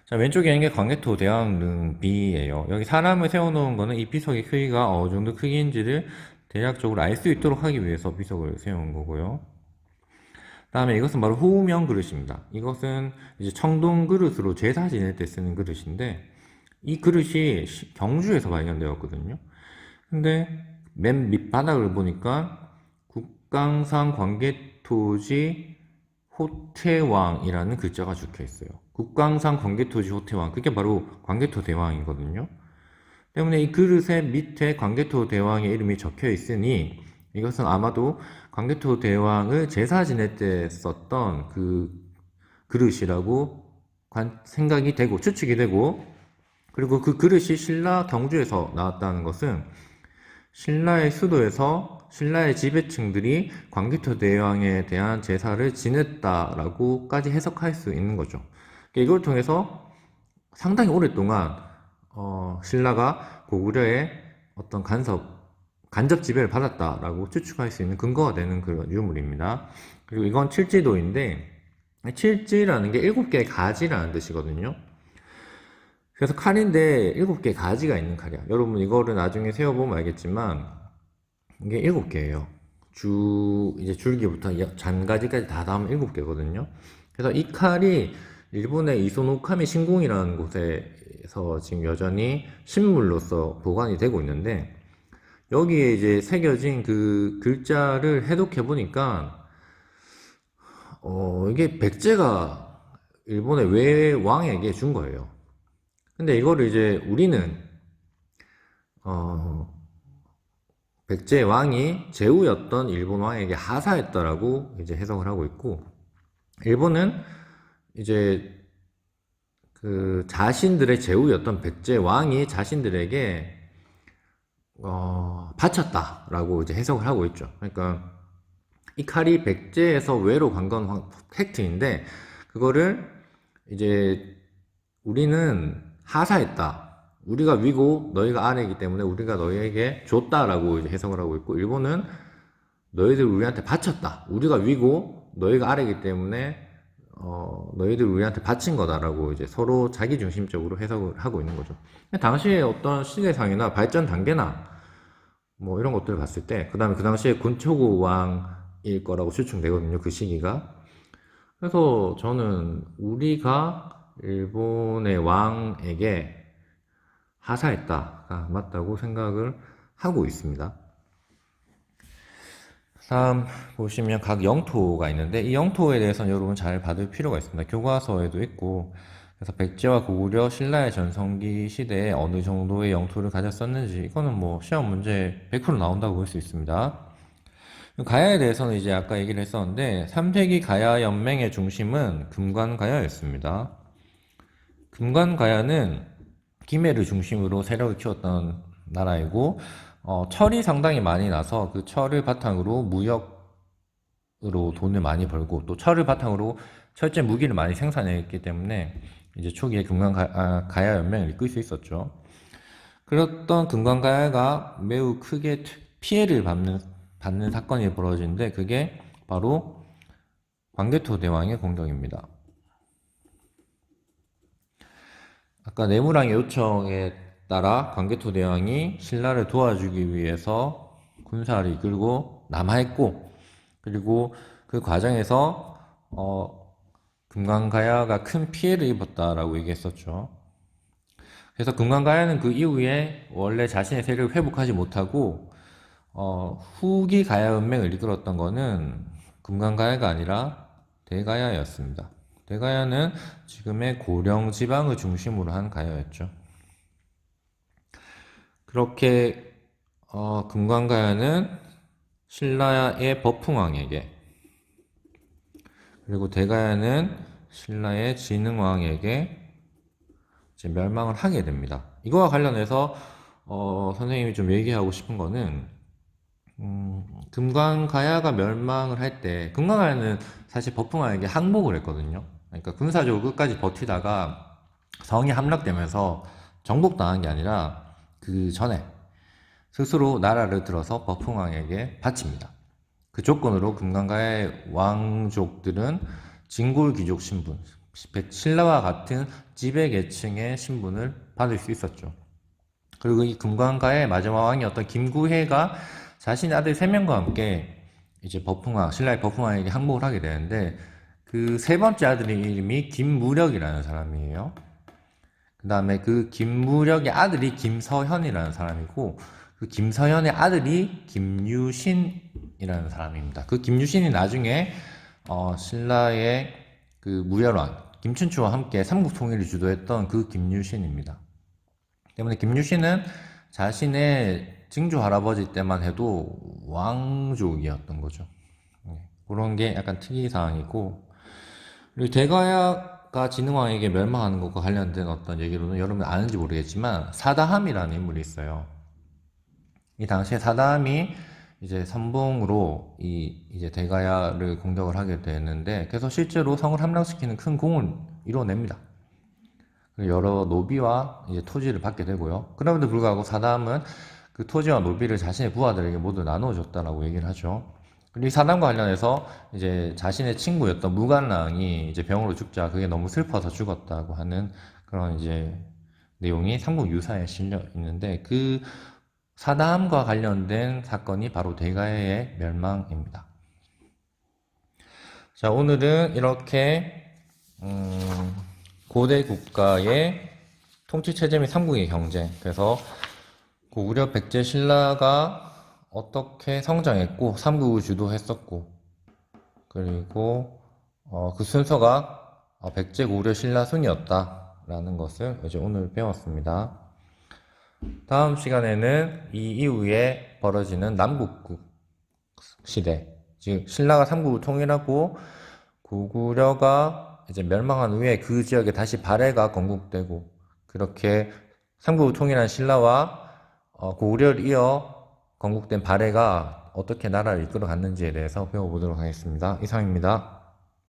자, 왼쪽에 있는 게 광개토 대왕릉 B예요. 여기 사람을 세워놓은 거는 이 비석의 크기가 어느 정도 크기인지를 대략적으로 알 수 있도록 하기 위해서 비석을 세운 거고요. 다음에 이것은 바로 후명 그릇입니다. 이것은 이제 청동 그릇으로 제사 지낼 때 쓰는 그릇인데 이 그릇이 경주에서 발견되었거든요. 근데 맨 밑바닥을 보니까 국강산 광개토지 호태왕이라는 글자가 적혀 있어요. 국강산 광개토지 호태왕, 그게 바로 광개토 대왕이거든요. 때문에 이 그릇의 밑에 광개토 대왕의 이름이 적혀 있으니 이것은 아마도 광개토 대왕을 제사 지낼 때 썼던 그 그릇이라고 생각이 되고 추측이 되고, 그리고 그 그릇이 신라 경주에서 나왔다는 것은 신라의 수도에서 신라의 지배층들이 광개토 대왕에 대한 제사를 지냈다라고까지 해석할 수 있는 거죠. 이걸 통해서 상당히 오랫동안 신라가 고구려의 어떤 간접 지배를 받았다라고 추측할 수 있는 근거가 되는 그런 유물입니다. 그리고 이건 칠지도인데, 칠지라는 게 7개의 가지라는 뜻이거든요. 그래서 칼인데 7개의 가지가 있는 칼이야. 여러분 이거를 나중에 세워보면 알겠지만 이게 7개예요. 이제 줄기부터 잔가지까지 다 담으면 7개거든요. 그래서 이 칼이 일본의 이소노카미 신궁이라는 곳에서 지금 여전히 신물로서 보관이 되고 있는데, 여기에 이제 새겨진 그 글자를 해독해 보니까 이게 백제가 일본의 외왕에게 준 거예요. 근데 이거를 이제 우리는 어, 백제 왕이 제후였던 일본 왕에게 하사했다라고 이제 해석을 하고 있고, 일본은 이제 그 자신들의 제후였던 백제 왕이 자신들에게 바쳤다라고 이제 해석을 하고 있죠. 그러니까 이 칼이 백제에서 외로 간 건 팩트인데, 그거를 이제 우리는 하사했다. 우리가 위고 너희가 아래이기 때문에 우리가 너희에게 줬다라고 이제 해석을 하고 있고, 일본은 너희들 우리한테 바쳤다. 우리가 위고 너희가 아래이기 때문에 너희들 우리한테 바친 거다라고 이제 서로 자기중심적으로 해석을 하고 있는 거죠. 당시에 어떤 시대상이나 발전 단계나 뭐 이런 것들을 봤을 때, 그 다음에 그 당시에 군초고 왕일 거라고 추측되거든요. 그 시기가. 그래서 저는 우리가 일본의 왕에게 하사했다가 맞다고 생각을 하고 있습니다. 다음 보시면 각 영토가 있는데, 이 영토에 대해서는 여러분 잘 받을 필요가 있습니다. 교과서에도 있고, 그래서 백제와 고구려, 신라의 전성기 시대에 어느 정도의 영토를 가졌었는지, 이거는 뭐 시험 문제 100% 나온다고 볼 수 있습니다. 가야에 대해서는 이제 아까 얘기를 했었는데, 3세기 가야 연맹의 중심은 금관가야였습니다. 금관가야는 김해를 중심으로 세력을 키웠던 나라이고, 철이 상당히 많이 나서 그 철을 바탕으로 무역으로 돈을 많이 벌고, 또 철을 바탕으로 철제 무기를 많이 생산했기 때문에 이제 초기에 금관가야 연맹을 이끌 수 있었죠. 그랬던 금관가야가 매우 크게 피해를 받는 사건이 벌어지는데, 그게 바로 광개토 대왕의 공격입니다. 아까 내무랑의 요청에 따라 광개토 대왕이 신라를 도와주기 위해서 군사를 이끌고 남하했고, 그리고 그 과정에서 금강가야가 큰 피해를 입었다라고 얘기했었죠. 그래서 금강가야는 그 이후에 원래 자신의 세력을 회복하지 못하고 후기 가야 은맹을 이끌었던 거는 금강가야가 아니라 대가야였습니다. 대가야는 지금의 고령 지방을 중심으로 한 가야였죠. 그렇게 금강가야는 신라의 버풍왕에게, 그리고 대가야는 신라의 진흥왕에게 이제 멸망을 하게 됩니다. 이거와 관련해서 선생님이 좀 얘기하고 싶은 거는, 금강가야가 멸망을 할 때, 금강가야는 사실 버풍왕에게 항복을 했거든요. 그러니까 군사적으로 끝까지 버티다가 성이 함락되면서 정복당한 게 아니라 그 전에 스스로 나라를 들어서 버풍왕에게 바칩니다. 그 조건으로 금강가의 왕족들은 진골 귀족 신분, 신라와 같은 지배 계층의 신분을 받을 수 있었죠. 그리고 이 금관가의 마지막 왕이었던 김구해가 자신의 아들 3명과 함께 이제 버풍왕, 신라의 버풍왕에게 항복을 하게 되는데 그 세 번째 아들의 이름이 김무력이라는 사람이에요. 그 다음에 그 김무력의 아들이 김서현이라는 사람이고 그 김서현의 아들이 김유신이라는 사람입니다. 그 김유신이 나중에 신라의 그 무열왕 김춘추와 함께 삼국통일을 주도했던 그 김유신입니다. 때문에 김유신은 자신의 증조 할아버지 때만 해도 왕족이었던 거죠. 그런 게 약간 특이사항이고, 그리고 대가야가 진흥왕에게 멸망하는 것과 관련된 어떤 얘기로는 여러분 아는지 모르겠지만 사다함이라는 인물이 있어요. 이 당시에 사다함이 이제 선봉으로 이제 대가야를 공격을 하게 되는데, 그래서 실제로 성을 함락시키는 큰 공을 이뤄냅니다. 여러 노비와 이제 토지를 받게 되고요. 그럼에도 불구하고 사담은 그 토지와 노비를 자신의 부하들에게 모두 나눠줬다라고 얘기를 하죠. 그리고 이 사담과 관련해서 이제 자신의 친구였던 무간랑이 이제 병으로 죽자 그게 너무 슬퍼서 죽었다고 하는 그런 이제 내용이 삼국 유사에 실려 있는데 그 사담과 관련된 사건이 바로 대가야의 멸망입니다. 자, 오늘은 이렇게 고대 국가의 통치 체제 및 삼국의 경쟁. 그래서 고구려 백제 신라가 어떻게 성장했고 삼국을 주도했었고 그리고 그 순서가 백제 고구려 신라 순이었다라는 것을 이제 오늘 배웠습니다. 다음 시간에는 이 이후에 벌어지는 남국국 시대, 즉 신라가 삼국을 통일하고 고구려가 이제 멸망한 후에 그 지역에 다시 발해가 건국되고 그렇게 삼국을 통일한 신라와 고구려를 이어 건국된 발해가 어떻게 나라를 이끌어 갔는지에 대해서 배워보도록 하겠습니다. 이상입니다.